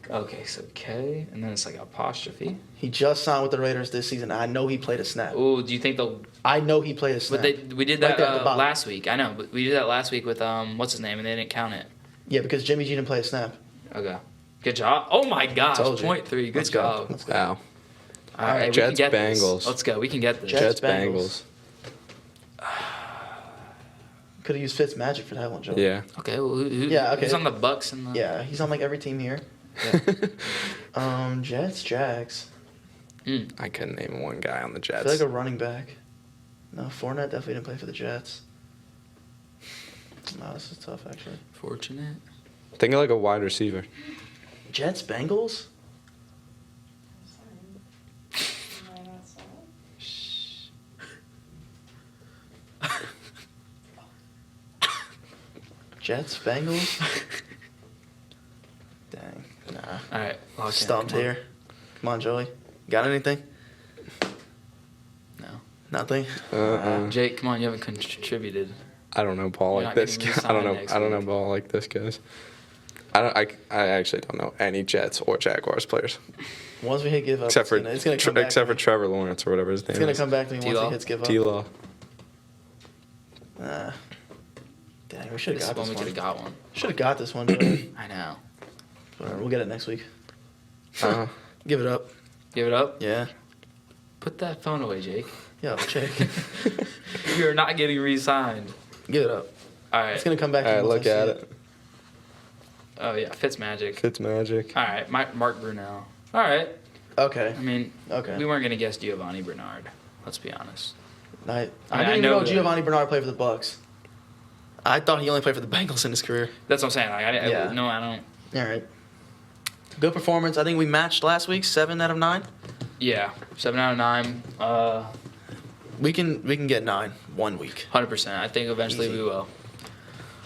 Okay, so K, and then it's like apostrophe. He just signed with the Raiders this season. I know he played a snap. Ooh, do you think they'll? I know he played a snap. But we did Right that there at the bottom. last week. I know, but we did that last week with what's his name, and they didn't count it. Yeah, because Jimmy G didn't play a snap. Okay. Good job. Oh my gosh, Told you. 0.3. Good Let's go. job. Let's go. Wow. All right, we can Jets, get this. Bengals. Let's go. We can get this. Jets, Jets, Bengals. Could have used Fitzmagic for that one, Joe. Yeah. Okay. Well, Yeah, okay. Who's on the Bucks and the? Yeah, he's on like every team here. Jets, Jags. I couldn't name one guy on the I Jets. feel like a running back. No, Fournette definitely didn't play for the Jets. No, this is tough actually. Fortunate. Think of like a wide receiver. Jets, Bengals. Jets, Bengals. Dang, nah. All right. lock in. Stumped Come on. here. Come on, Joey. Got anything? No. Nothing. Jake, come on. You haven't contributed. I don't know ball You're like not this. getting I don't know. re-signed next I don't know week. ball like this, guys. I actually don't know any Jets or Jaguars players Once we hit give up, except for it's gonna come back. except to for me. Trevor Lawrence or whatever his name It's gonna is. come back to me once T-Law? he hits give up. T-Law. Dang, we should have This got one this we could one. have got one. Should have got this one, Joey. I know. Whatever, we'll get it next week. Uh, Give it up. Give it up. Yeah. Put that phone away, Jake. Yo, check. You're not getting re-signed. Give it up. All right. It's gonna come back to all me right, once look I see at it. Oh yeah, Fitzmagic. Fitzmagic. All right, Mark Brunell. All right. Okay. I mean, Okay. we weren't gonna guess Giovanni Bernard. Let's be honest. I I didn't even know know that. Giovanni Bernard played for the Bucks. I thought he only played for the Bengals in his career. That's what I'm saying. Like, Yeah. No, I don't. All right. Good performance. I think we matched last week, 7 out of 9. Yeah, 7 out of 9. We can get 9 1 week. 100%. I think eventually Easy. we will.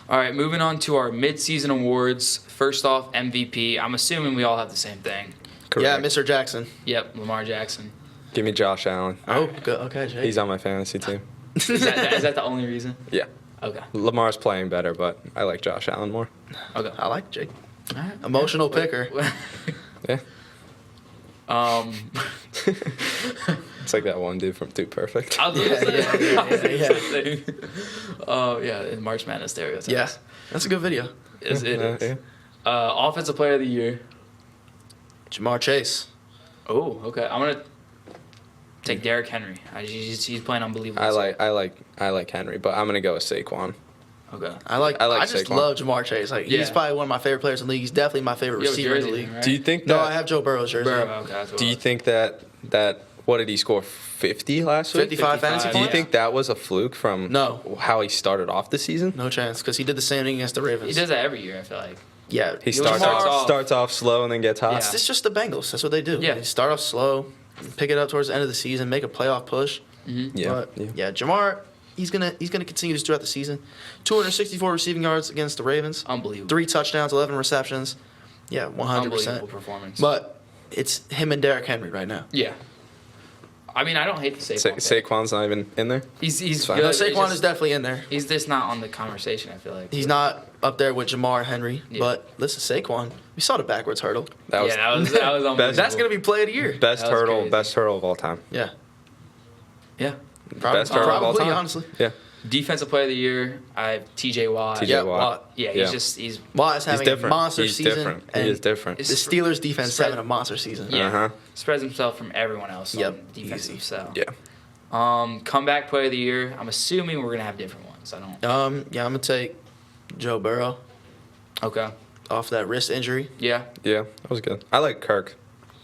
All right, moving on to our mid-season awards. First off, MVP. I'm assuming we all have the same thing. Yeah, Correct. Mr. Jackson. Yep, Lamar Jackson. Give me Josh Allen. Oh, good. Okay, Jake. He's on my fantasy team. Is that the only reason? Yeah. Okay. Lamar's playing better, but I like Josh Allen more. Okay. I like Jake. All right. Emotional picker. Yeah. um, It's like that one dude from Dude Perfect. I was gonna say- Yeah. I was gonna say. Oh yeah, in March Madness stereotypes. Yeah, that's a good video. It is. Yeah. Offensive Player of the Year. Jamar Chase. Oh, okay. I'm gonna take Derrick Henry. He's playing unbelievable. I like Henry, but I'm gonna go with Saquon. Okay. I just Saquon. love Jamar Chase. Like he's Yeah. probably one of my favorite players in the league. He's definitely my favorite You have a receiver in the jersey, league. right? Do you think No, that? I have Joe Burrow's jersey. Burrow, okay, that's what Do it you was. think that what did he score? 50 last week. 55 fantasy 55, Do you points? think that was a fluke from No. how he started off the season? No chance, because he did the same thing against the Ravens. He does that every year, I feel like. Yeah, He was starts Jamar- off, starts off slow and then gets hot. Yeah. It's just the Bengals. That's what they do. Yeah. They start off slow, pick it up towards the end of the season, make a playoff push. Yeah. But yeah, Jamar, he's gonna continue this throughout the season. 264 receiving yards against the Ravens. Unbelievable. 3 touchdowns, 11 receptions. Yeah, 100%. Unbelievable performance. But it's him and Derrick Henry right now. yeah. I mean, I don't hate the Saquon. pick. Saquon's not even in there. He's fine. good. No, It's Saquon just- is definitely in there. He's just not on the conversation, I feel like. He's not up there with Jamar Henry. Yeah. But listen, Saquon, we saw the backwards hurdle. That was that was unbelievable. That's gonna be play of the year. best That was hurdle, crazy. best hurdle of all time. Yeah, Yeah. Best hurdle of all probably time. honestly. Yeah. Defensive player of the year, I have TJ Watt. TJ Yeah, Watt. Watt. Yeah, he's Watt is He's having a different. monster He's season. different. And He is different. the Steelers defense Spread- having a monster season. Yeah. Uh-huh. spreads himself from everyone else Yep, on defensive. easy. So Yeah. comeback player of the year. I'm assuming we're gonna have different ones. I don't. Yeah, I'm gonna take Joe Burrow Okay. off that wrist injury. Yeah. Yeah. That was good. I like Kirk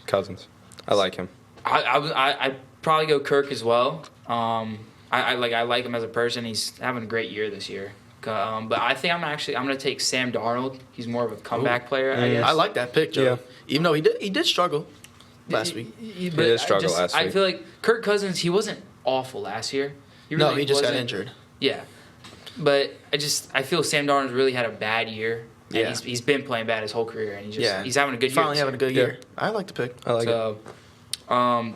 Cousins. I like him. I'd probably go Kirk as well. I like him as a person. He's having a great year this year. But I think I'm gonna take Sam Darnold. He's more of a comeback player, I guess. I like that pick, Joe. Yeah. Even though he did struggle last week. He did struggle last I week. feel like Kirk Cousins. He wasn't awful last year. No, he just got wasn't- injured. Yeah, but I feel Sam Darnold's really had a bad year. And Yeah. he's been playing bad his whole career, and he's having a good year. Finally this having a year. good Yeah. year. I like the pick. I like it. So,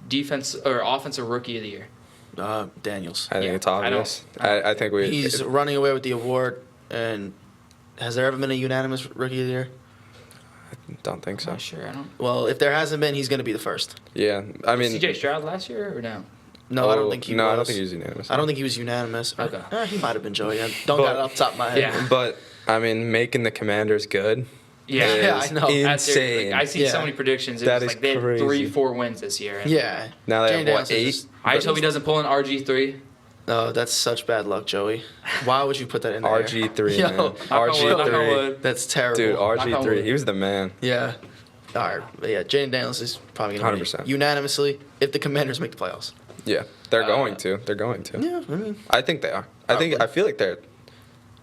defense or offensive rookie of the year. Daniels. I think yeah, it's obvious. I think we. He's running away with the award. And has there ever been a unanimous rookie of the year? don't think I'm so. not sure. I don't. Well, if there hasn't been, he's going to be the first. Yeah. I mean. CJ Stroud last year or no? No, I don't think he No, was. I don't think he was unanimous. I don't think he was unanimous. Okay. He might have been Joey. I don't got it off the top of my head. Yeah. But I mean, making the Commanders good. Yeah, Yeah, is I know. Insane. I see Yeah. so many predictions. It That was is like they had crazy. 3-4 wins this year. And Yeah. Now they Jane have what, Daniels is 8? just- I just hope he doesn't pull an RG3. No, that's such bad luck, Joey. Why would you put that in there? RG3, Yo, man. Knock on wood, knock on RG3. wood. That's terrible. Dude, Knock on RG3. wood. He was the man. Yeah. All right. But yeah, Jane Daniels is probably going to 100%. unanimously if the Commanders make the playoffs. Yeah. They're going to. They're going to. Yeah, I mean, I think they are. Probably. I feel like they're.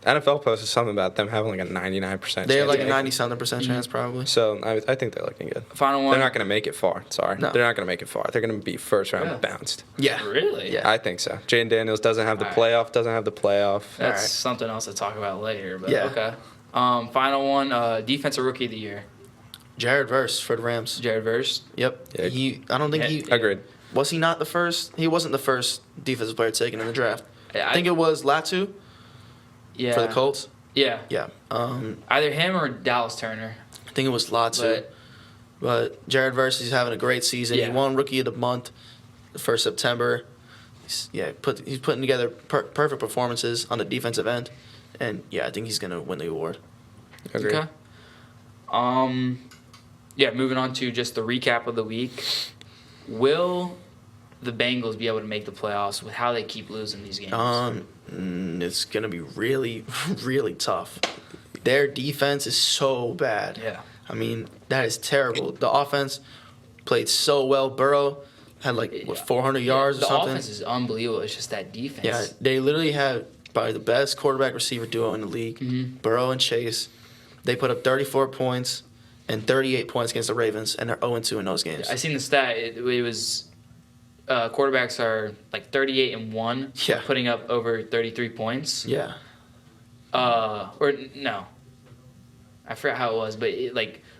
NFL posted something about them having like a 99% they have like a chance. 90-something% chance probably. So I think they're looking good. Final one. They're not going to make it far. Sorry. No. They're not going to make it far. They're going to be first round Yeah. bounced. Yeah. Really? Yeah. I think so. Jaden Daniels doesn't have the All right. playoff. Doesn't have the playoff. That's Alright. something else to talk about later. But Yeah. okay. Final one. Defensive rookie of the year. Jared Verse for the Rams. Jared Verse. Yep. Yeah. I don't think Yeah. he Agreed. was he not the first. He wasn't the first defensive player taken in the draft. Yeah, I think it was Latu Yeah. for the Colts. Yeah. Yeah. Either him or Dallas Turner. I think it was Latu. But Jared Verse is having a great season. Yeah. He won Rookie of the Month for September. He's putting together perfect performances on the defensive end, and yeah, I think he's gonna win the award. Agreed. Okay. Yeah, moving on to just the recap of the week. Will the Bengals be able to make the playoffs with how they keep losing these games? It's gonna be really, really tough. Their defense is so bad. Yeah. I mean, that is terrible. The offense played so well. Burrow had like 400 yards or the something. offense is unbelievable. It's just that defense. Yeah, they literally have probably the best quarterback receiver duo in the league. Mhm. Burrow and Chase. They put up 34 points and 38 points against the Ravens, and they're 0-2 in those games. I seen the stat. It was quarterbacks are like 38-1, Yeah. putting up over 33 points. Yeah. Or no, I forgot how it was, but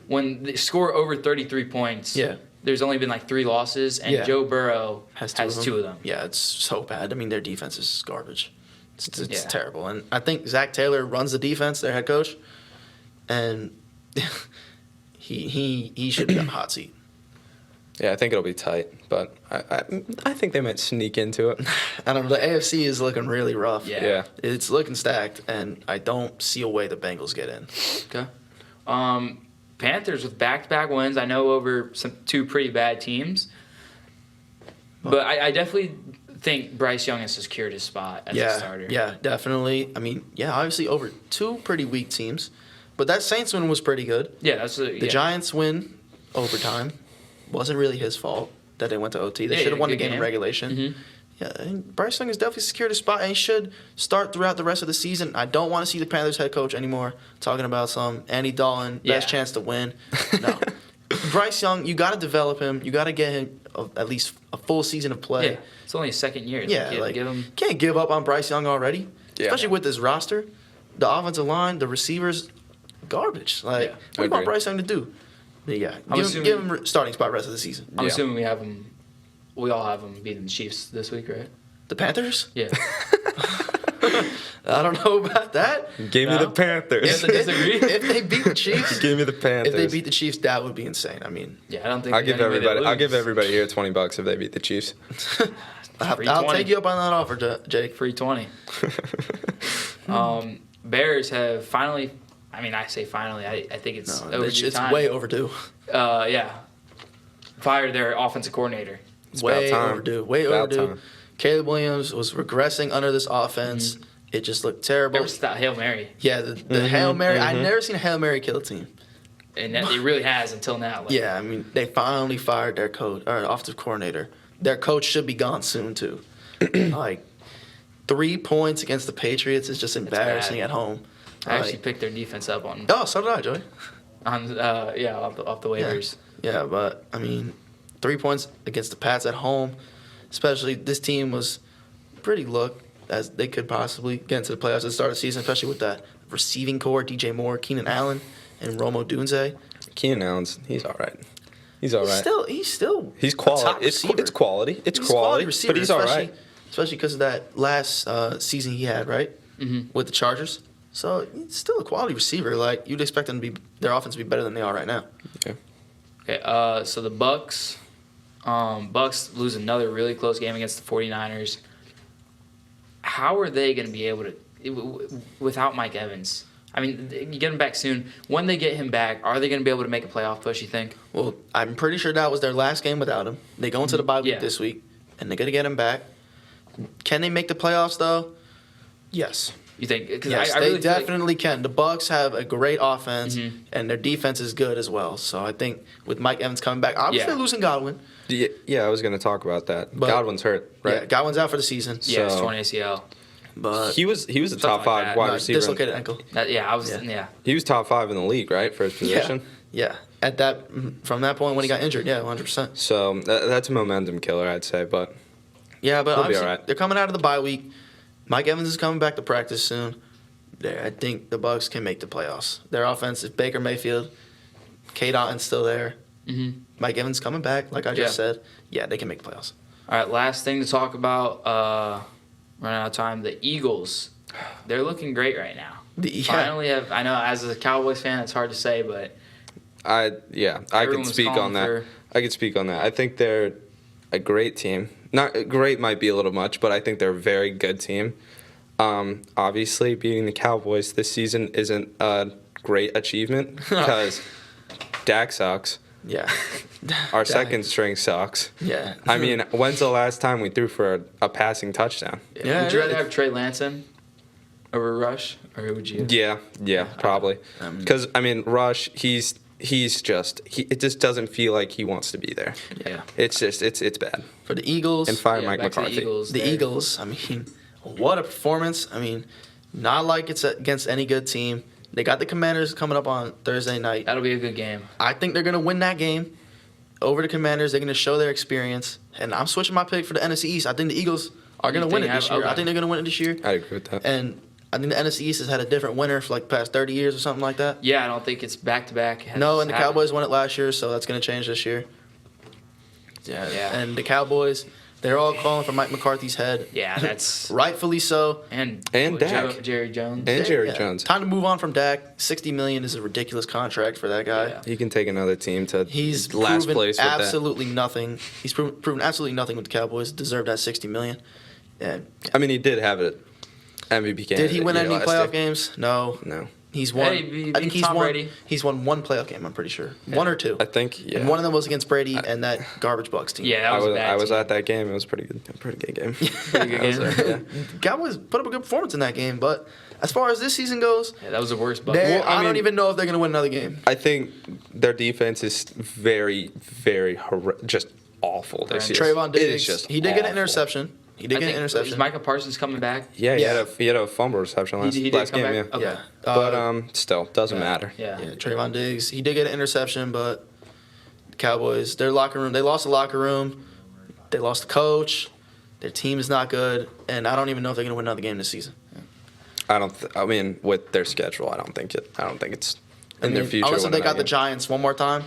when they score over 33 points, Yeah. there's only been like 3 losses, and Yeah. Joe Burrow Has has two of them. Yeah, it's so bad. I mean, their defense is garbage. It's Yeah. terrible. And I think Zach Taylor runs the defense, their head coach, and he should be on the hot seat. Yeah, I think it'll be tight, but I think they might sneak into it. I don't know. The AFC is looking really rough. Yeah. Yeah. It's looking stacked, and I don't see a way the Bengals get in. Okay. Panthers with back-to-back wins. I know over two pretty bad teams, but I definitely think Bryce Young has secured his spot as a starter. Yeah, definitely. I mean, obviously over 2 pretty weak teams, but that Saints win was pretty good. Yeah, that's The Giants win overtime. Wasn't really his fault that they went to OT. They should have won the game in regulation. Mm-hmm. Yeah, and Bryce Young has definitely secured a spot, and he should start throughout the rest of the season. I don't want to see the Panthers head coach anymore talking about some Andy Dalton, best chance to win. No. Bryce Young, you got to develop him. You got to get him at least a full season of play. Yeah, it's only his second year. Give him. Can't give up on Bryce Young already, especially with this roster. The offensive line, the receivers, garbage. Like, what do you want Bryce Young to do? Yeah, give him a starting spot rest of the season. I'm assuming we all have them beating the Chiefs this week, right? The Panthers? Yeah. I don't know about that. Give me the Panthers. If they beat the Chiefs, give me the Panthers. If they beat the Chiefs, that would be insane. I mean, I don't think I'll give everybody here $20 if they beat the Chiefs. I'll take you up on that offer, Jake. Free 20. Bears have finally. I mean, I say finally. I think it's overdue time. It's way overdue. Fired their offensive coordinator. It's way about time. Overdue. Way about overdue. Time. Caleb Williams was regressing under this offense. Mm-hmm. It just looked terrible. It was that Hail Mary. Yeah, the Hail Mary. I've never seen a Hail Mary kill a team. And it really has until now. I mean, they finally fired their offensive coordinator. Their coach should be gone soon, too. 3 points against the Patriots is just embarrassing at home. I actually picked their defense up on. Oh, so did I, Joey. Off the waivers. Yeah, but I mean, 3 points against the Pats at home, especially this team was pretty looked as they could possibly get into the playoffs at the start of the season, especially with that receiving core: DJ Moore, Keenan Allen, and Romo Dunze. Keenan Allen's he's all right. He's all right. He's quality. It's quality. It's quality receiver, but he's all right. Especially because of that last season he had, right, with the Chargers. So he's still a quality receiver. Like, you'd expect them to be their offense to be better than they are right now. Yeah. Okay. So the Bucks lose another really close game against the 49ers. How are they going to be able to without Mike Evans? I mean, you get him back soon. When they get him back, are they going to be able to make a playoff push, you think? Well, I'm pretty sure that was their last game without him. They go into the bye week this week, and they're going to get him back. Can they make the playoffs, though? Yes. You think? Yes, they definitely can. The Bucs have a great offense, and their defense is good as well. So I think with Mike Evans coming back, obviously they're losing Godwin. Yeah, I was going to talk about that. But Godwin's hurt, right? Yeah, Godwin's out for the season. Yeah, it's torn ACL. But he was a top 5 wide receiver. Dislocated ankle. He was top 5 in the league, right, for his position? Yeah. From that point when he got injured, 100%. So that's a momentum killer, I'd say. But obviously they're coming out of the bye week. Mike Evans is coming back to practice soon. I think the Bucs can make the playoffs. Their offense is Baker Mayfield, Kate Otton's still there. Mike Evans coming back, like I just said. Yeah, they can make the playoffs. All right, last thing to talk about. Running out of time. The Eagles, they're looking great right now. Finally, I know as a Cowboys fan, it's hard to say, but I can speak on that. I can speak on that. I think they're a great team. Not great might be a little much, but I think they're a very good team. Obviously, beating the Cowboys this season isn't a great achievement because Dak sucks. Yeah. Our second string sucks. Yeah. I mean, when's the last time we threw for a passing touchdown? Yeah. Would you rather have Trey Lance over Rush, or who would you? Yeah, probably. Because Rush, it just doesn't feel like he wants to be there. Yeah. It's bad. For the Eagles. And fire Mike McCarthy. The Eagles, what a performance. Not like it's against any good team. They got the Commanders coming up on Thursday night. That'll be a good game. I think they're going to win that game over the Commanders. They're going to show their experience. And I'm switching my pick for the NFC East. I think the Eagles are going to win it this year. Okay. I think they're going to win it this year. I agree with that. And I think the NFC East has had a different winner for like the past 30 years or something like that. Yeah, I don't think it's back-to-back. No, and the Cowboys won it last year, so that's going to change this year. Yeah. And the Cowboys, they're all calling for Mike McCarthy's head. Yeah, that's rightfully so. And Dak. Jerry Jones. And Jerry Jones. Time to move on from Dak. $60 million is a ridiculous contract for that guy. Yeah. He can take another team to He's last place with absolutely nothing. He's proven absolutely nothing with the Cowboys. Deserved that $60 million. And he did have it MVP candidate. Did he win any playoff games? No. He's won. Hey, he I think beat he's Tom won. Brady. He's won one playoff game. I'm pretty sure. One or two. I think, yeah. And one of them was against Brady and that garbage Bucks team. Yeah, that was a bad I was team. at that game. It was a pretty good game. Pretty good I was game. there, yeah. Cowboys put up a good performance in that game, but as far as this season goes, Yeah, that was the worst. Buck. they- Well, I I don't mean- even know if they're gonna win another game. I think their defense is very, very just awful this year. Trayvon It is Diggs, just he did get an awful. interception. He did I get an think, interception. is Micah Parsons coming back? Yeah, Yeah. he had a fumble reception last, He did last come game. back? Yeah, Okay. Yeah. but still doesn't matter. Yeah. Yeah, Trayvon Diggs. He did get an interception, but the Cowboys, their locker room, they lost the locker room. They lost the coach. Their team is not good, and I don't even know if they're gonna win another game this season. I mean, with their schedule, I don't think it's in their future. Unless winning they got that the game. Giants one more time.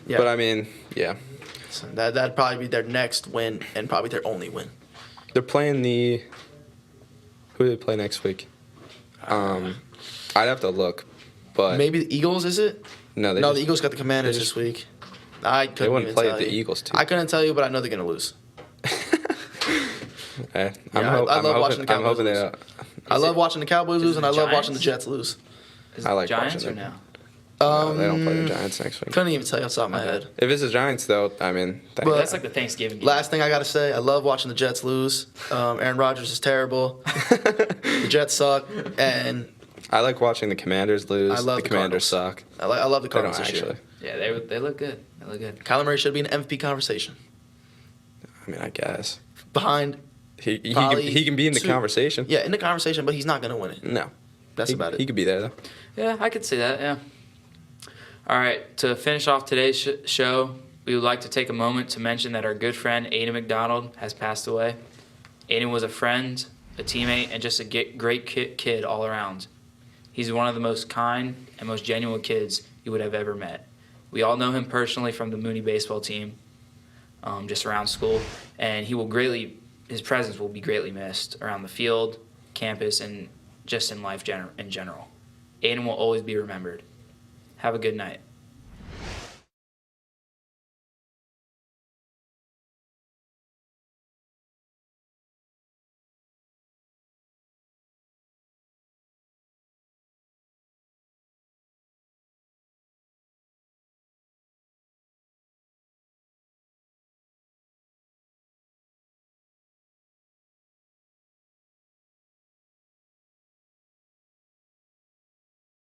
Yeah, But I mean, yeah, so that'd probably be their next win and probably their only win. they're playing the. Who do they play next week? I'd have to look, but Maybe the Eagles, is it? no, No, the Eagles got the Commanders they this just- week. I couldn't wouldn't even play tell the you. Eagles, too. I couldn't tell you, but I know they're gonna lose. I love watching the Cowboys lose. they. I love watching the Cowboys lose, it and I the love watching the Giants? Jets lose. Is I it like Giants watching or them. no? They don't play the Giants next week. Couldn't even tell you off the top of my head. If it's the Giants, though, I mean, But- That's like the Thanksgiving game. Last thing I gotta say, I love watching the Jets lose. Aaron Rodgers is terrible. The Jets suck, and I like watching the Commanders lose. I love the the Commanders suck. I love the They don't Cardinals this year. actually. Yeah, they look good. They look good. Kyler Murray should be in the MVP conversation. I mean, I guess Behind, he Probably can be in the two- conversation. yeah, in the conversation, but he's not gonna win it. No, That's about it. He could be there though. Yeah, I could see that. Yeah. All right. To finish off today's show, we would like to take a moment to mention that our good friend Aiden McDonald has passed away. Aiden was a friend, a teammate, and just a great kid all around. He's one of the most kind and most genuine kids you would have ever met. We all know him personally from the Mooney baseball team, just around school, and his presence will be greatly missed around the field, campus, and just in life in general. Aiden will always be remembered. Have a good night.